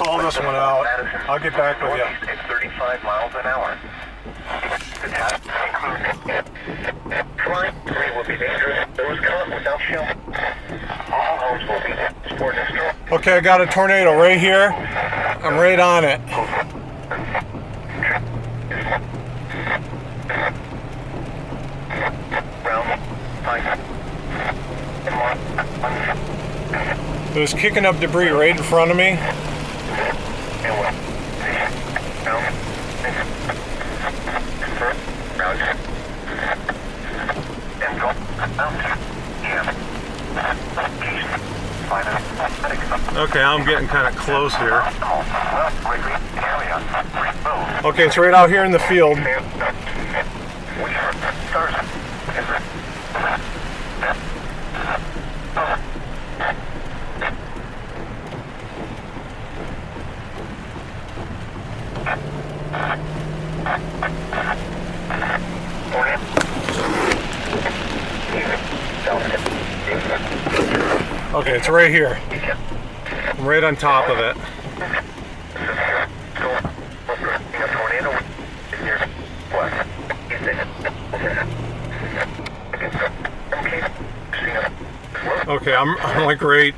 call this one out. I'll get back with you. It's 35 miles an hour. The task includes flying debris will be dangerous. Those caught without shelter. All homes will be stored and destroyed. Okay, I got a tornado right here. I'm right on it. It was kicking up debris right in front of me. Okay, I'm getting kind of close here. Okay, it's right out here in the field. Okay, it's right here. I'm right on top of it. Okay, I'm like right